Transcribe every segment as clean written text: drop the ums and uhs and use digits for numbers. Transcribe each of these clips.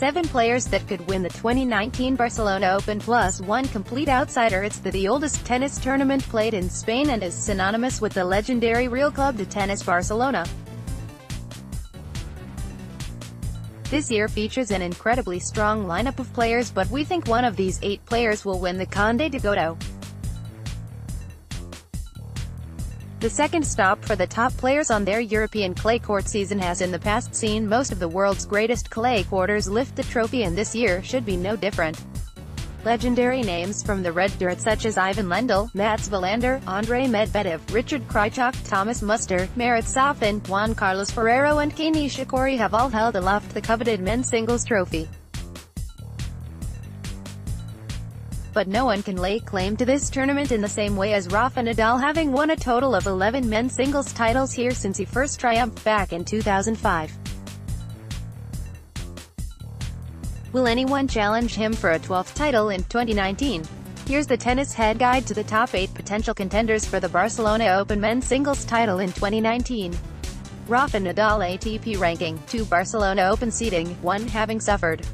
7 players that could win the 2019 Barcelona Open plus 1 complete outsider. It's the oldest tennis tournament played in Spain and is synonymous with the legendary Real Club de Tennis Barcelona. This year features an incredibly strong lineup of players, but we think one of these 8 players will win the Conde de Godó. The second stop for the top players on their European clay court season has in the past seen most of the world's greatest clay courters lift the trophy, and this year should be no different. Legendary names from the red dirt such as Ivan Lendl, Mats Wilander, Andrei Medvedev, Richard Krajicek, Thomas Muster, Marat Safin, Juan Carlos Ferrero and Kei Nishikori have all held aloft the coveted men's singles trophy. But no one can lay claim to this tournament in the same way as Rafa Nadal, having won a total of 11 men's singles titles here since he first triumphed back in 2005. Will anyone challenge him for a 12th title in 2019? Here's the Tennishead guide to the top 8 potential contenders for the Barcelona Open men's singles title in 2019. Rafa Nadal ATP ranking, 2 Barcelona Open seeding, 1 having suffered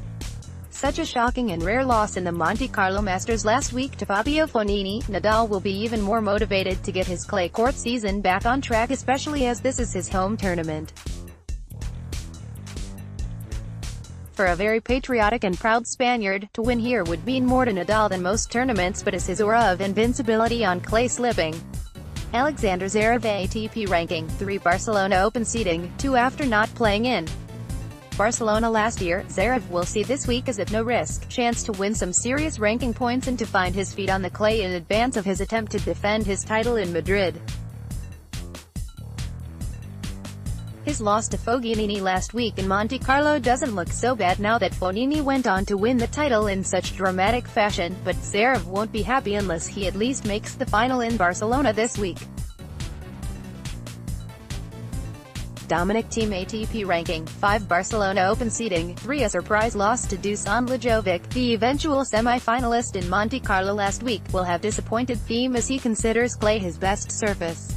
such a shocking and rare loss in the Monte Carlo Masters last week to Fabio Fognini, Nadal will be even more motivated to get his clay court season back on track, especially as this is his home tournament. For a very patriotic and proud Spaniard, to win here would mean more to Nadal than most tournaments, but is his aura of invincibility on clay slipping. Alexander Zverev ATP ranking, 3 Barcelona Open seeding, 2 after not playing in Barcelona last year, Zverev will see this week as a no-risk chance to win some serious ranking points and to find his feet on the clay in advance of his attempt to defend his title in Madrid. His loss to Fognini last week in Monte Carlo doesn't look so bad now that Fognini went on to win the title in such dramatic fashion, but Zverev won't be happy unless he at least makes the final in Barcelona this week. Dominic Thiem ATP ranking, 5 Barcelona Open seeding, 3 a surprise loss to Dusan Lajovic, the eventual semi-finalist in Monte Carlo last week, will have disappointed Thiem as he considers clay his best surface.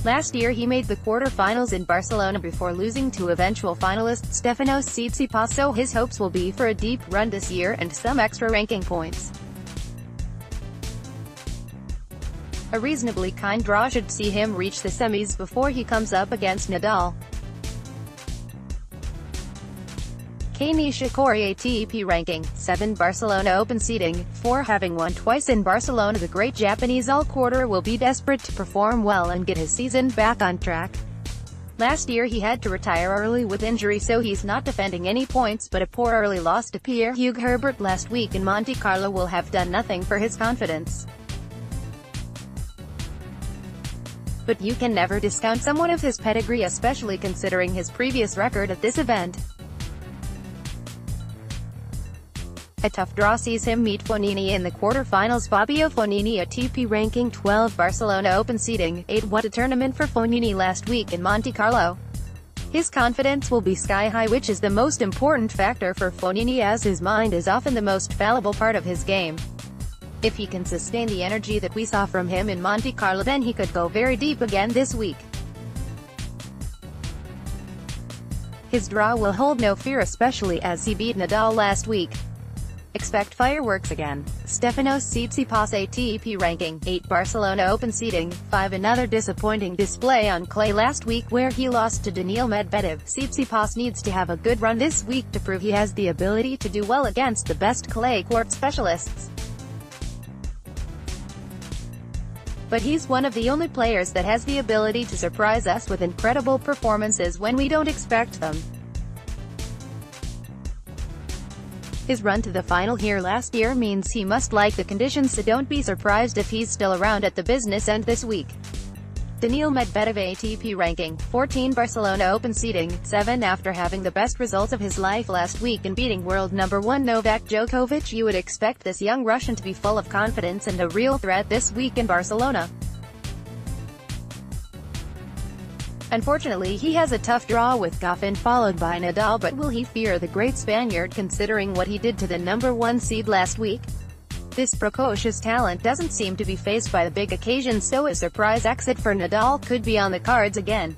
Last year he made the quarter-finals in Barcelona before losing to eventual finalist Stefanos Tsitsipas, so his hopes will be for a deep run this year and some extra ranking points. A reasonably kind draw should see him reach the semis before he comes up against Nadal. Kei Nishikori ATP ranking, 7 Barcelona Open seeding, 4 having won twice in Barcelona. The great Japanese all-quarter will be desperate to perform well and get his season back on track. Last year he had to retire early with injury, so he's not defending any points, but a poor early loss to Pierre-Hugues Herbert last week in Monte Carlo will have done nothing for his confidence. But you can never discount someone of his pedigree, especially considering his previous record at this event. A tough draw sees him meet Fognini in the quarter-finals. Fabio Fognini ATP ranking, 12 Barcelona Open seeding, 8 won a tournament for Fognini last week in Monte Carlo. His confidence will be sky-high, which is the most important factor for Fognini, as his mind is often the most fallible part of his game. If he can sustain the energy that we saw from him in Monte Carlo, then he could go very deep again this week. His draw will hold no fear, especially as he beat Nadal last week. Expect fireworks again. Stefanos Tsitsipas ATP ranking, 8 Barcelona Open seeding, 5 another disappointing display on clay last week where he lost to Daniil Medvedev. Tsitsipas needs to have a good run this week to prove he has the ability to do well against the best clay court specialists. But he's one of the only players that has the ability to surprise us with incredible performances when we don't expect them. His run to the final here last year means he must like the conditions, so don't be surprised if he's still around at the business end this week. Daniil Medvedev ATP ranking, 14 Barcelona Open seeding, 7 after having the best results of his life last week and beating world number 1 Novak Djokovic. You would expect this young Russian to be full of confidence and a real threat this week in Barcelona. Unfortunately, he has a tough draw with Goffin followed by Nadal, but will he fear the great Spaniard considering what he did to the number 1 seed last week? This precocious talent doesn't seem to be fazed by the big occasions, so a surprise exit for Nadal could be on the cards again.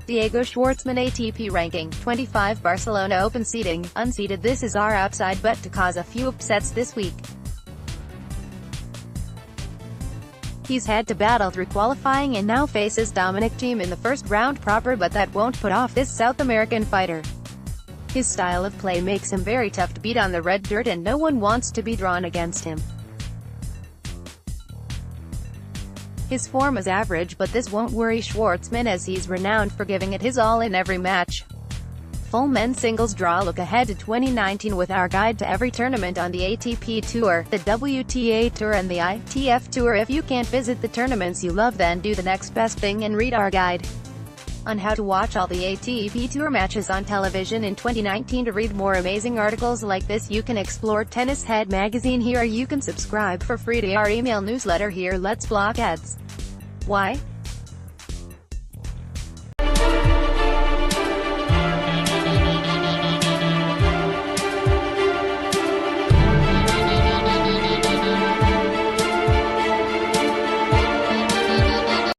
Diego Schwartzman ATP ranking, 25 Barcelona Open seeding, unseeded. This is our upside bet to cause a few upsets this week. He's had to battle through qualifying and now faces Dominic Thiem in the first round proper, but that won't put off this South American fighter. His style of play makes him very tough to beat on the red dirt, and no one wants to be drawn against him. His form is average, but this won't worry Schwartzman as he's renowned for giving it his all in every match. Full men's singles draw. Look ahead to 2019 with our guide to every tournament on the ATP Tour, the WTA Tour and the ITF Tour. If you can't visit the tournaments you love, then do the next best thing and read our guide on how to watch all the ATP Tour matches on television in 2019. To read more amazing articles like this, you can explore Tennishead magazine here, or you can subscribe for free to our email newsletter here. Let's block ads. Why?